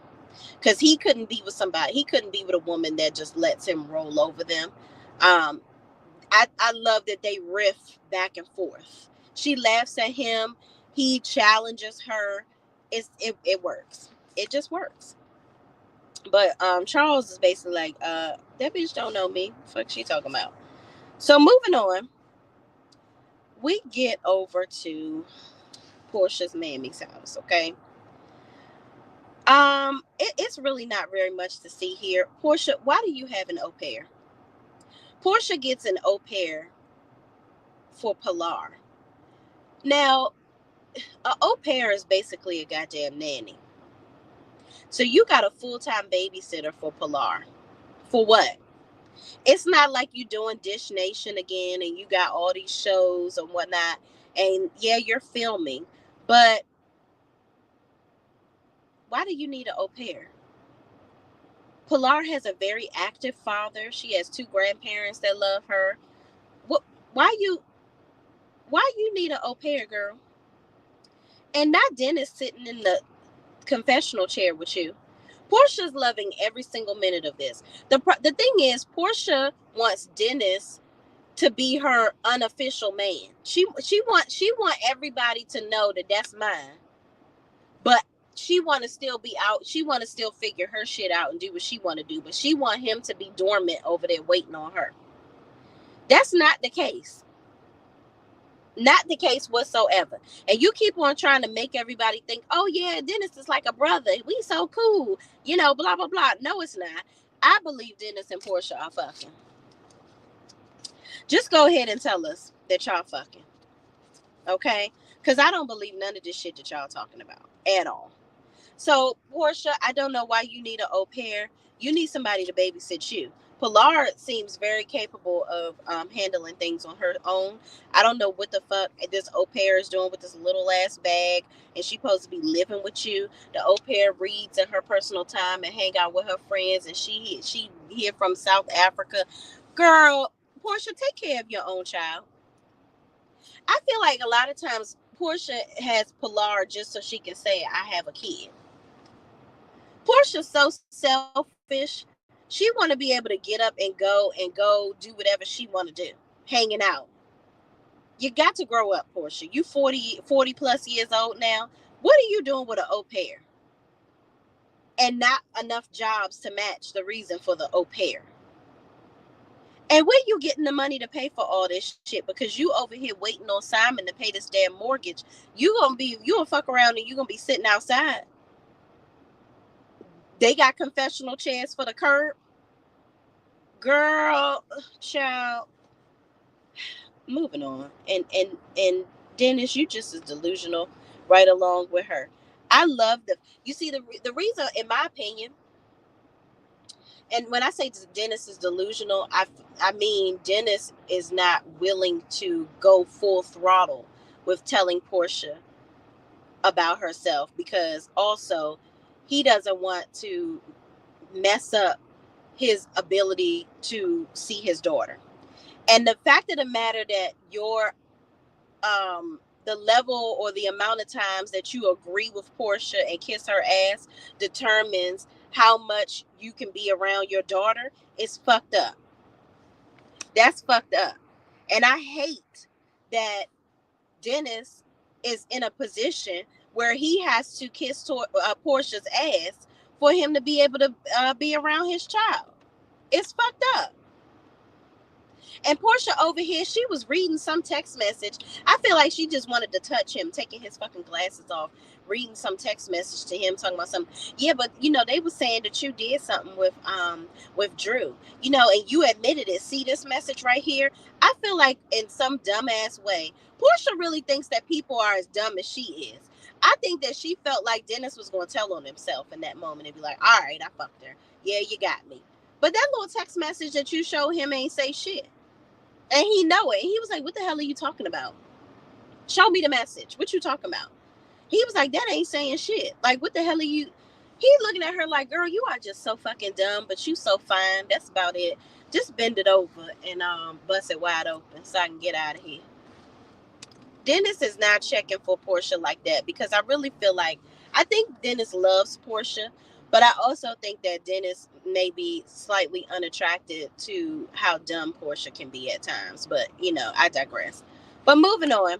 Because he couldn't be with a woman that just lets him roll over them. Um, I love that they riff back and forth. She laughs at him. He challenges her. It works. It just works. But Charles is basically like, that bitch don't know me. Fuck she talking about. So moving on, we get over to Porsha's mammy's house, okay? It's really not very much to see here. Porsha, why do you have an au pair? Porsha gets an au pair for Pilar. Now, an au pair is basically a goddamn nanny. So you got a full-time babysitter for Pilar. For what? It's not like you doing Dish Nation again and you got all these shows and whatnot. And yeah, you're filming. But why do you need an au pair? Pilar has a very active father. She has two grandparents that love her. What? Why you need an au pair, girl? And not Dennis sitting in the confessional chair with you. Porsha's loving every single minute of this. The thing is, Porsha wants Dennis to be her unofficial man. She want everybody to know that that's mine. But she want to still be out. She want to still figure her shit out and do what she want to do. But she want him to be dormant over there waiting on her. That's not the case. Not the case whatsoever. And you keep on trying to make everybody think, oh yeah, Dennis is like a brother. We so cool. Blah, blah, blah. No, it's not. I believe Dennis and Porsha are fucking. Just go ahead and tell us that y'all fucking. Okay? Because I don't believe none of this shit that y'all talking about at all. So, Porsha, I don't know why you need an au pair. You need somebody to babysit you. Pilar seems very capable of handling things on her own. I don't know what the fuck this au pair is doing with this little ass bag, and she's supposed to be living with you. The au pair reads in her personal time and hang out with her friends, and she here from South Africa. Girl, Porsha, take care of your own child. I feel like a lot of times Porsha has Pilar just so she can say, I have a kid. Porsha's so selfish. She want to be able to get up and go do whatever she want to do, hanging out. You got to grow up, Porsha. You 40 plus years old now. What are you doing with an au pair? And not enough jobs to match the reason for the au pair. And where you getting the money to pay for all this shit? Because you over here waiting on Simon to pay this damn mortgage. You gonna fuck around and you gonna be sitting outside. They got confessional chairs for the curb. Girl, child. Moving on. And Dennis, you just as delusional right along with her. I love you see the reason, in my opinion, and when I say Dennis is delusional, I mean Dennis is not willing to go full throttle with telling Portia about herself, because also he doesn't want to mess up his ability to see his daughter. And the fact of the matter that your the level or the amount of times that you agree with Portia and kiss her ass determines how much you can be around your daughter is fucked up. That's fucked up. And I hate that Dennis is in a position where he has to kiss Portia's ass for him to be able to be around his child. It's fucked up. And Portia over here, she was reading some text message. I feel like she just wanted to touch him, taking his fucking glasses off, reading some text message to him, talking about something. Yeah, but you know, they were saying that you did something with Drew. You know, and you admitted it. See this message right here? I feel like in some dumbass way, Portia really thinks that people are as dumb as she is. I think that she felt like Dennis was going to tell on himself in that moment and be like, all right, I fucked her. Yeah, you got me. But that little text message that you showed him ain't say shit. And he know it. He was like, what the hell are you talking about? Show me the message. What you talking about? He was like, that ain't saying shit. Like, what the hell are you? He looking at her like, girl, you are just so fucking dumb, but you so fine. That's about it. Just bend it over and bust it wide open so I can get out of here. Dennis is not checking for Portia like that, because I really feel like, I think Dennis loves Portia, but I also think that Dennis may be slightly unattracted to how dumb Portia can be at times. But, you know, I digress. But moving on,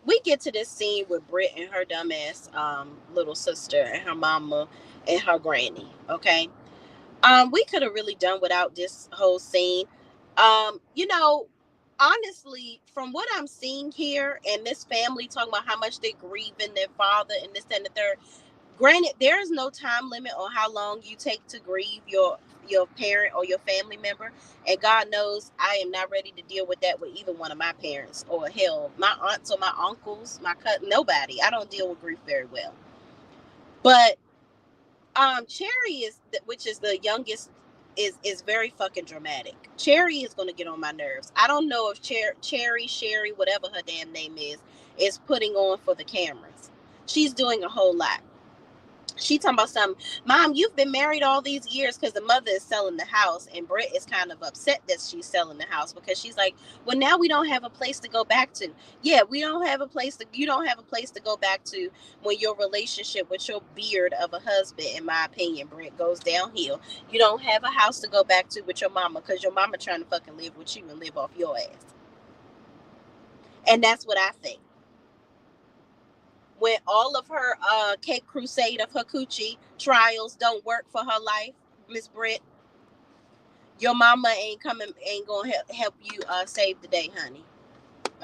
we get to this scene with Britt and her dumbass little sister and her mama and her granny, okay? We could have really done without this whole scene. You know, honestly, from what I'm seeing here, and this family talking about how much they grieve in their father and this and the third. Granted, there is no time limit on how long you take to grieve your parent or your family member, and God knows I am not ready to deal with that with either one of my parents, or hell, my aunts or my uncles, my cousin, nobody. I don't deal with grief very well. But Cherry is, which is the youngest, is very fucking dramatic. Cherry is going to get on my nerves. I don't know if Cherry, Sherry, whatever her damn name is putting on for the cameras. She's doing a whole lot. She talking about something, Mom, you've been married all these years, because the mother is selling the house, and Britt is kind of upset that she's selling the house, because she's like, well, now we don't have a place to go back to. Yeah, you don't have a place to go back to when your relationship with your beard of a husband, in my opinion, Britt, goes downhill. You don't have a house to go back to with your mama, because your mama trying to fucking live with you and live off your ass. And that's what I think. When all of her cake crusade of her coochie trials don't work for her life, Miss Britt, your mama ain't gonna help you save the day, honey.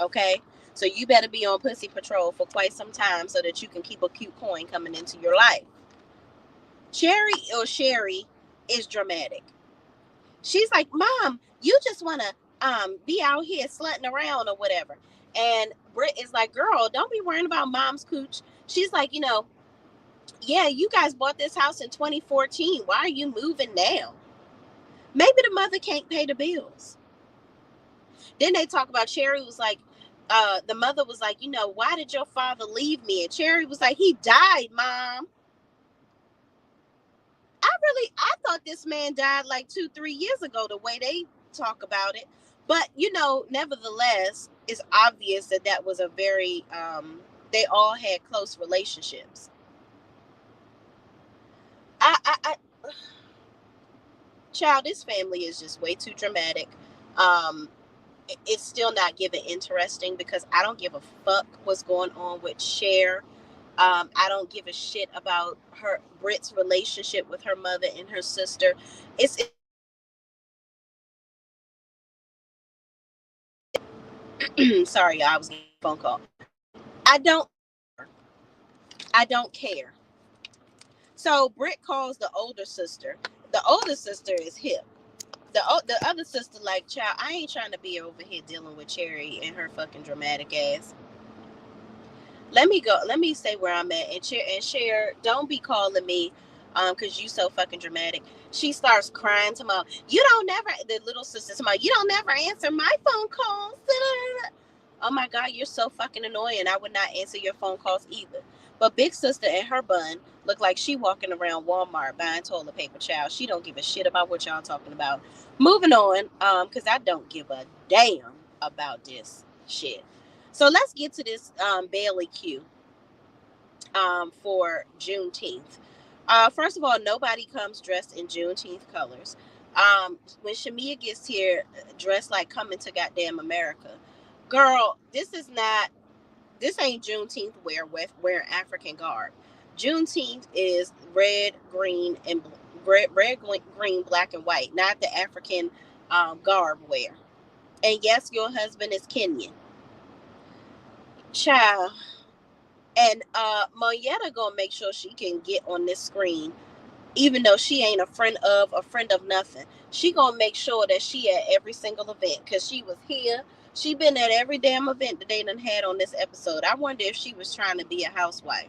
Okay? So you better be on pussy patrol for quite some time so that you can keep a cute coin coming into your life. Cherry or Sherry is dramatic. She's like, Mom, you just want to be out here slutting around or whatever. And Britt is like, girl, don't be worrying about Mom's cooch. She's like, you know, yeah, you guys bought this house in 2014. Why are you moving now? Maybe the mother can't pay the bills. Then they talk about Cherry was like, the mother was like, you know, why did your father leave me? And Cherry was like, he died, Mom. I thought this man died like 2-3 years ago, the way they talk about it. But, you know, nevertheless, it's obvious that was a very, they all had close relationships. Child, this family is just way too dramatic. It's still not given interesting, because I don't give a fuck what's going on with Cher. I don't give a shit about Britt's relationship with her mother and her sister. It's sorry, I was getting a phone call. I don't care. So Britt calls the older sister. The older sister is hip. The other sister like, child, I ain't trying to be over here dealing with Cherry and her fucking dramatic ass. Let me say where I'm at, and share. Don't be calling me because you so fucking dramatic. She starts crying to mom. You don't never, the little sister to mom, you don't never answer my phone calls. Oh my God, you're so fucking annoying. I would not answer your phone calls either. But big sister and her bun look like she walking around Walmart buying toilet paper, child. She don't give a shit about what y'all talking about. Moving on, because I don't give a damn about this shit. So let's get to this Bailey Q for Juneteenth. First of all, nobody comes dressed in Juneteenth colors. When Shamia gets here dressed like coming to goddamn America, girl, this ain't Juneteenth wearing African garb. Juneteenth is red, green, and green, black, and white, not the African garb wear. And yes, your husband is Kenyan, child. And Monietta gonna make sure she can get on this screen, even though she ain't a friend of nothing. She gonna make sure that she at every single event, because she was here. She been at every damn event that they done had on this episode. I wonder if she was trying to be a housewife.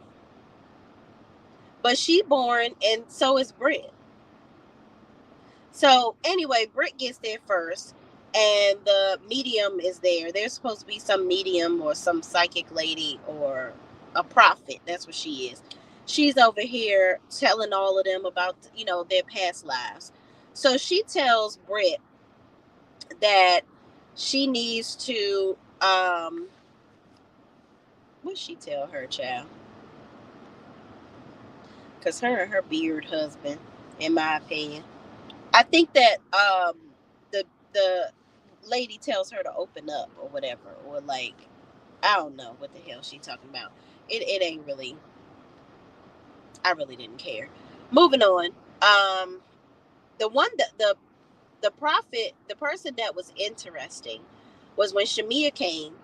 But she born, and so is Britt. So anyway, Britt gets there first, and the medium is there. There's supposed to be some medium or some psychic lady or a prophet. That's what she is. She's over here telling all of them about, their past lives. So she tells Britt that she needs to what she tell her, child? Because her and her beard husband, in my opinion, I think that the lady tells her to open up or whatever, or like, I don't know what the hell she talking about. It ain't really. I really didn't care. Moving on. The one that the prophet, the person that was interesting, was when Shamia came.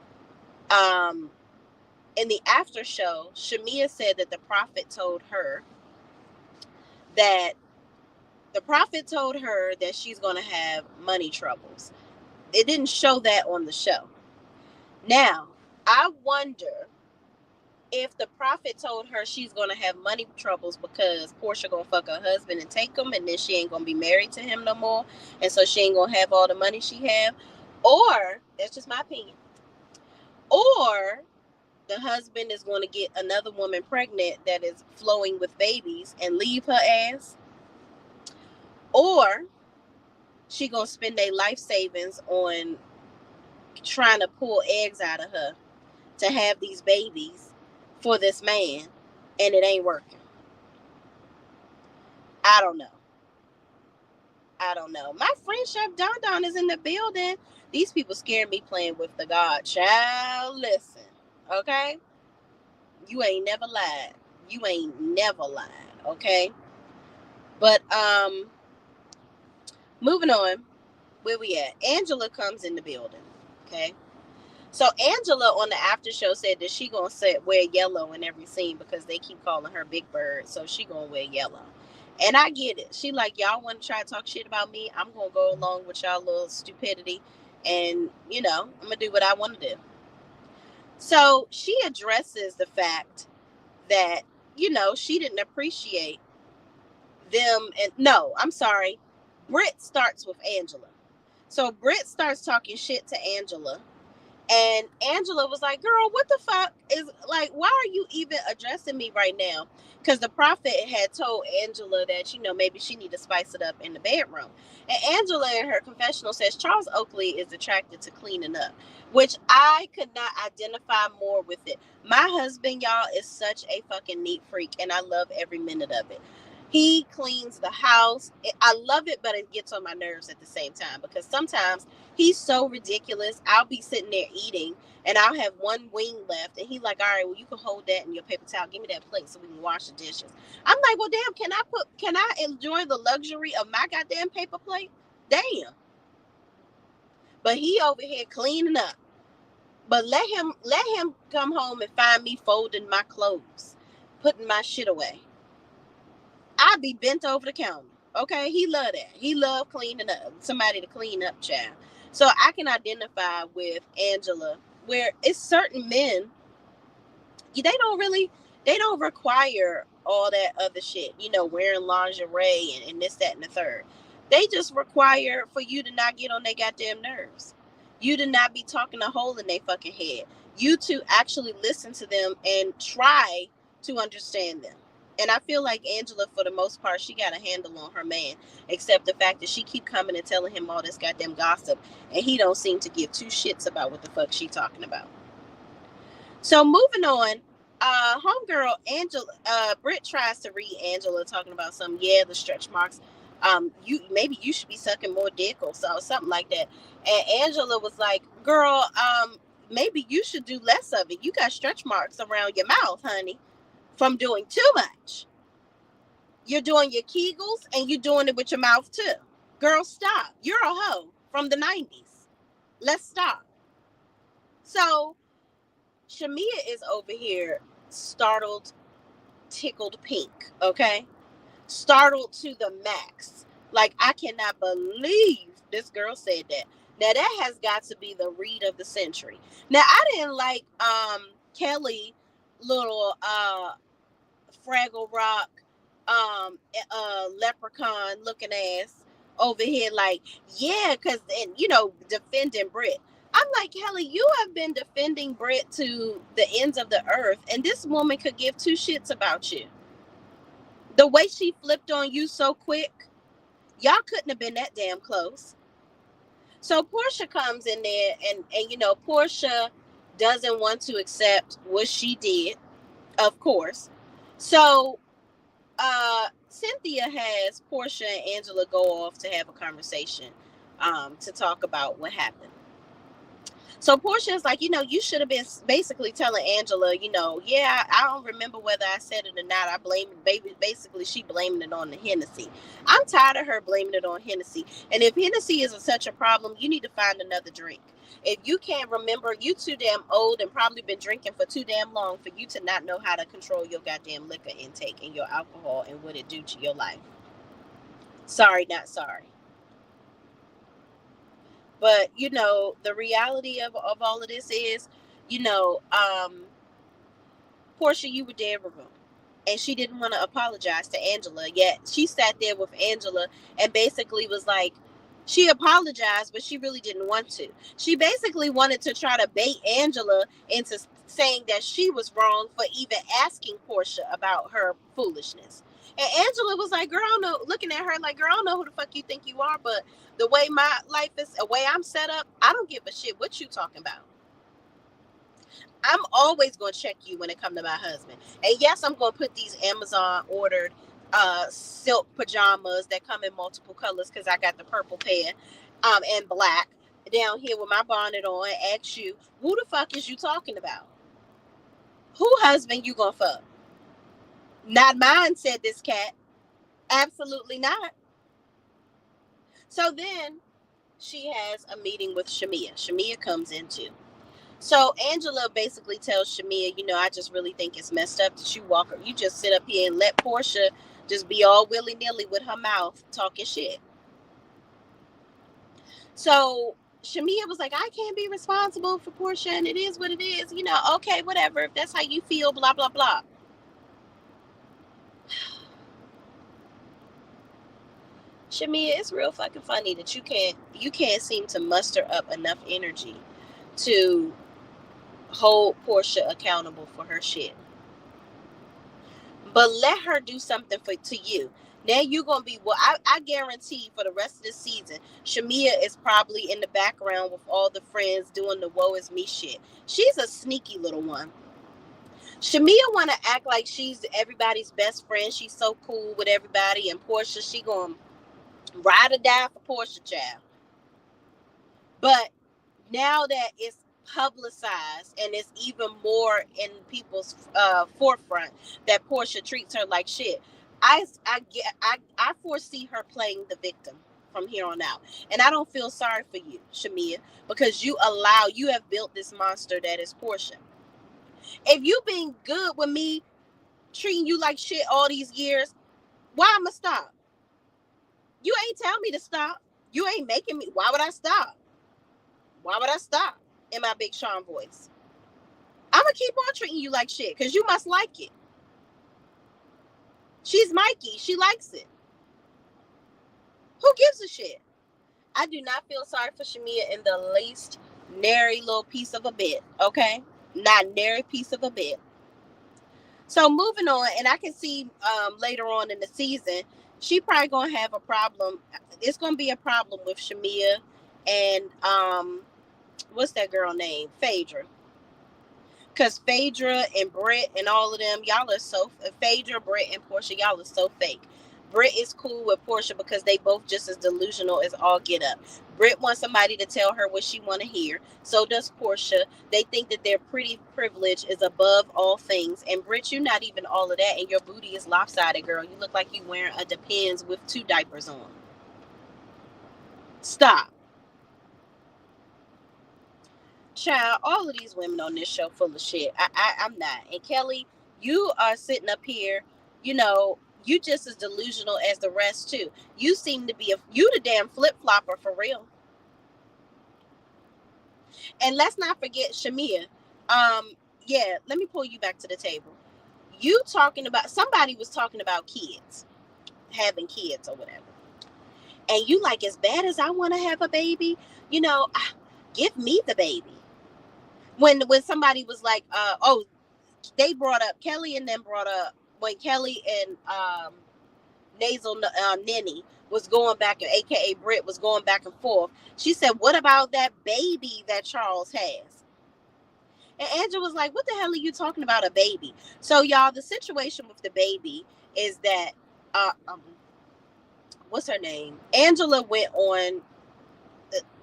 In the after show, Shamia said that the prophet told her that she's going to have money troubles. It didn't show that on the show. Now, I wonder if the prophet told her she's going to have money troubles because Porsha going to fuck her husband and take him, and then she ain't going to be married to him no more, and so she ain't going to have all the money she have. Or, that's just my opinion, or the husband is going to get another woman pregnant that is flowing with babies and leave her ass. Or she going to spend their life savings on trying to pull eggs out of her to have these babies for this man, and it ain't working. I don't know. My friend Chef Don Don is in the building. These people scare me playing with the God. Child, listen, okay? You ain't never lied. Okay? But moving on, where we at? Angela comes in the building, okay? So Angela on the after show said that she gonna wear yellow in every scene because they keep calling her Big Bird, so she gonna wear yellow. And I get it. She like, y'all want to try to talk shit about me? I'm gonna go along with y'all little stupidity, and I'm gonna do what I want to do. So she addresses the fact that she didn't appreciate them, and no, I'm sorry. Britt starts with Angela. So Britt starts talking shit to Angela. And Angela was like, girl, what the fuck is, like, why are you even addressing me right now? Because the prophet had told Angela that, maybe she need to spice it up in the bedroom. And Angela in her confessional says Charles Oakley is attracted to cleaning up, which I could not identify more with it. My husband, y'all, is such a fucking neat freak, and I love every minute of it. He cleans the house. I love it, but it gets on my nerves at the same time because sometimes he's so ridiculous. I'll be sitting there eating and I'll have one wing left, and he's like, all right, well, you can hold that in your paper towel. Give me that plate so we can wash the dishes. I'm like, well, damn, can I enjoy the luxury of my goddamn paper plate? Damn. But he over here cleaning up. But let him come home and find me folding my clothes, putting my shit away. I'd be bent over the counter. Okay, he love that. He love cleaning up. Somebody to clean up, child. So I can identify with Angela, where it's certain men, they don't require all that other shit, wearing lingerie and this, that, and the third. They just require for you to not get on their goddamn nerves. You do not be talking a hole in their fucking head. You to actually listen to them and try to understand them. And I feel like Angela, for the most part, she got a handle on her man, except the fact that she keep coming and telling him all this goddamn gossip, and he don't seem to give two shits about what the fuck she talking about. So moving on, homegirl Angela, Britt tries to read Angela talking about some, the stretch marks. You should be sucking more dick or something like that. And Angela was like, girl, maybe you should do less of it. You got stretch marks around your mouth, honey, from doing too much. You're doing your Kegels and you're doing it with your mouth too. Girl, stop. You're a hoe from the 90s. Let's stop. So Shamia is over here startled, tickled pink, okay? Startled to the max. Like, I cannot believe this girl said that. Now, that has got to be the read of the century. Now, I didn't like Kelly little Fraggle Rock leprechaun looking ass over here like, because, and defending Brit. I'm like, Kelly, you have been defending Brit to the ends of the earth, and this woman could give two shits about you. The way she flipped on you so quick, y'all couldn't have been that damn close. So Porsha comes in there, and Porsha doesn't want to accept what she did, of course. So Cynthia has Porsha and Angela go off to have a conversation to talk about what happened. So Porsha is like, you should have been basically telling Angela, I don't remember whether I said it or not. I blame it, baby. Basically, she blaming it on the Hennessy. I'm tired of her blaming it on Hennessy. And if Hennessy is such a problem, you need to find another drink. If you can't remember, you too damn old and probably been drinking for too damn long for you to not know how to control your goddamn liquor intake and your alcohol and what it do to your life. Sorry, not sorry. But, the reality of all of this is, Porsha, you were dead wrong. And she didn't want to apologize to Angela. Yet she sat there with Angela and basically was like, she apologized, but she really didn't want to. She basically wanted to try to bait Angela into saying that she was wrong for even asking Porsha about her foolishness. And Angela was like, girl, I don't know, looking at her like, girl, I don't know who the fuck you think you are, but the way my life is, the way I'm set up, I don't give a shit what you talking about. I'm always going to check you when it comes to my husband. And yes, I'm going to put these Amazon ordered silk pajamas that come in multiple colors because I got the purple pair and black down here with my bonnet on and ask you, who the fuck is you talking about? Who husband you going to fuck? Not mine, said this cat. Absolutely not. So then she has a meeting with Shamia. Shamia comes in too. So Angela basically tells Shamia, I just really think it's messed up that you just sit up here and let Porsha just be all willy-nilly with her mouth talking shit. So Shamia was like, I can't be responsible for Porsha and it is what it is. Okay, whatever. If that's how you feel, blah, blah, blah. Shamia, it's real fucking funny that you can't seem to muster up enough energy to hold Porsha accountable for her shit. But let her do something to you. Now you're going to be, I guarantee for the rest of the season, Shamia is probably in the background with all the friends doing the woe is me shit. She's a sneaky little one. Shamia want to act like she's everybody's best friend. She's so cool with everybody. And Porsha, she going to ride or die for Porsha, child. But now that it's publicized and it's even more in people's forefront that Porsha treats her like shit, I foresee her playing the victim from here on out. And I don't feel sorry for you, Shamia, because you have built this monster that is Porsha. If you been good with me, treating you like shit all these years, why I'ma stop? You ain't tell me to stop. You ain't making me. Why would I stop? Why would I stop? In my Big Sean voice. I'm going to keep on treating you like shit because you must like it. She's Mikey. She likes it. Who gives a shit? I do not feel sorry for Shamia in the least Nary little piece of a bit, okay? Not nary piece of a bit. So moving on, and I can see later on in the season, she probably gonna have a problem. It's gonna be a problem with Shamia and what's that girl name? Phaedra. Because Phaedra and Britt and all of them, y'all are so Phaedra, Britt, and Portia, y'all are so fake. Britt is cool with Portia because they both just as delusional as all get up. Britt wants somebody to tell her what she want to hear. So does Portia. They think that their pretty privilege is above all things. And Britt, you're not even all of that, and your booty is lopsided, girl. You look like you wearing a Depends with 2 diapers on. Stop. Child, all of these women on this show full of shit. I'm not. And Kelly, you are sitting up here, you know, you just as delusional as the rest too. You seem to be you the damn flip flopper for real. And let's not forget Shamia. Yeah, let me pull you back to the table. You talking about somebody was talking about kids, having kids or whatever. And you like, as bad as I want to have a baby, you know, give me the baby. When somebody was like, oh, they brought up Kelly and then brought up when Kelly and Nasal Nenny was going back, and aka Britt was going back and forth. She said, "What about that baby that Charles has?" And Angela was like, "What the hell are you talking about, a baby?" So y'all, the situation with the baby is that what's her name? Angela went on.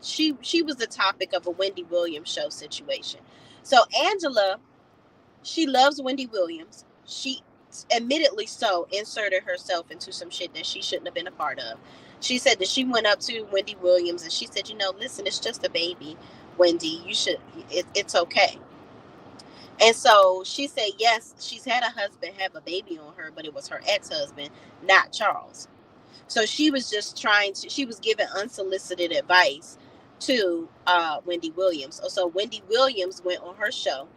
She was the topic of a Wendy Williams show situation. So Angela, she loves Wendy Williams. She admittedly so inserted herself into some shit that she shouldn't have been a part of. She said that she went up to Wendy Williams and she said, listen, it's just a baby, Wendy. You should, it's okay. And so she said, yes, she's had a husband have a baby on her, but it was her ex-husband, not Charles. So she was just she was giving unsolicited advice to Wendy Williams. So Wendy Williams went on her show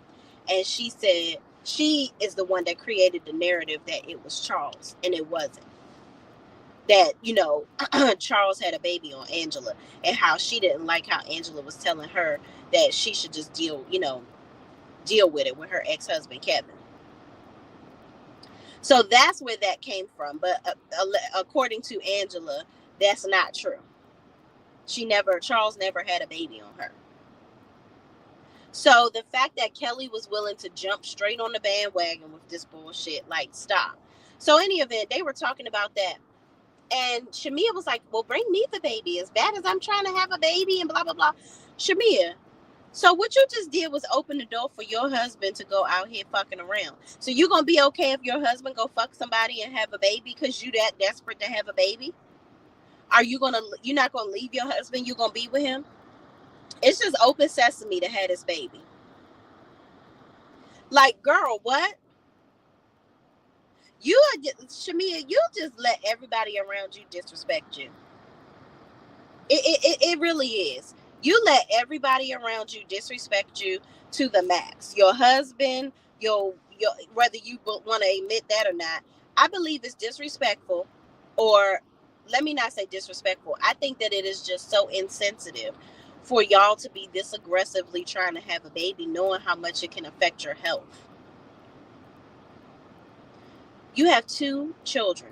and she said she is the one that created the narrative that it was Charles, and it wasn't. That, Charles had a baby on Angela, and how she didn't like how Angela was telling her that she should just deal with it with her ex-husband, Kevin. So that's where that came from. But according to Angela, that's not true. Charles never had a baby on her. So the fact that Kelly was willing to jump straight on the bandwagon with this bullshit, like, stop. So in any event, they were talking about that. And Shamia was like, well, bring me the baby. As bad as I'm trying to have a baby and blah, blah, blah. Shamia, so what you just did was open the door for your husband to go out here fucking around. So you going to be okay if your husband go fuck somebody and have a baby because you that desperate to have a baby? You're not going to leave your husband? You're going to be with him? It's just open sesame to have this baby. Like, girl, what? Shamia, you just let everybody around you disrespect you. It really is. You let everybody around you disrespect you to the max. Your husband, your whether you want to admit that or not, I believe it's disrespectful, or let me not say disrespectful. I think that it is just so insensitive for y'all to be this aggressively trying to have a baby, knowing how much it can affect your health. You have 2 children.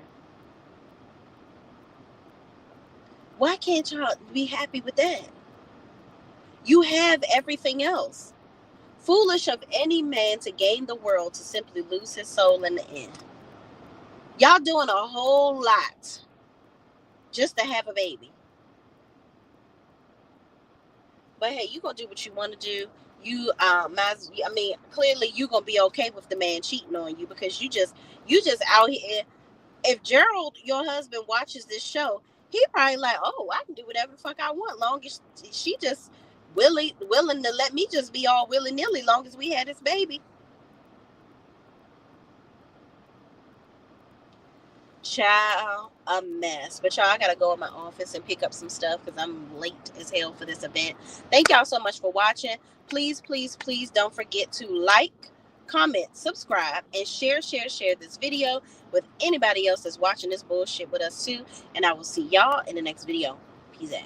Why can't y'all be happy with that? You have everything else. Foolish of any man to gain the world to simply lose his soul in the end. Y'all doing a whole lot just to have a baby. But hey, you gonna do what you want to do. Clearly you gonna be okay with the man cheating on you, because you just out here. If Gerald, your husband, watches this show, he probably like, oh, I can do whatever the fuck I want, long as she just willing to let me just be all willy-nilly, long as we had this baby. Child, a mess. But y'all, I gotta go in my office and pick up some stuff because I'm late as hell for this event. Thank y'all so much for watching. Please, please, please don't forget to like, comment, subscribe, and share this video with anybody else that's watching this bullshit with us too. And I will see y'all in the next video. Peace out.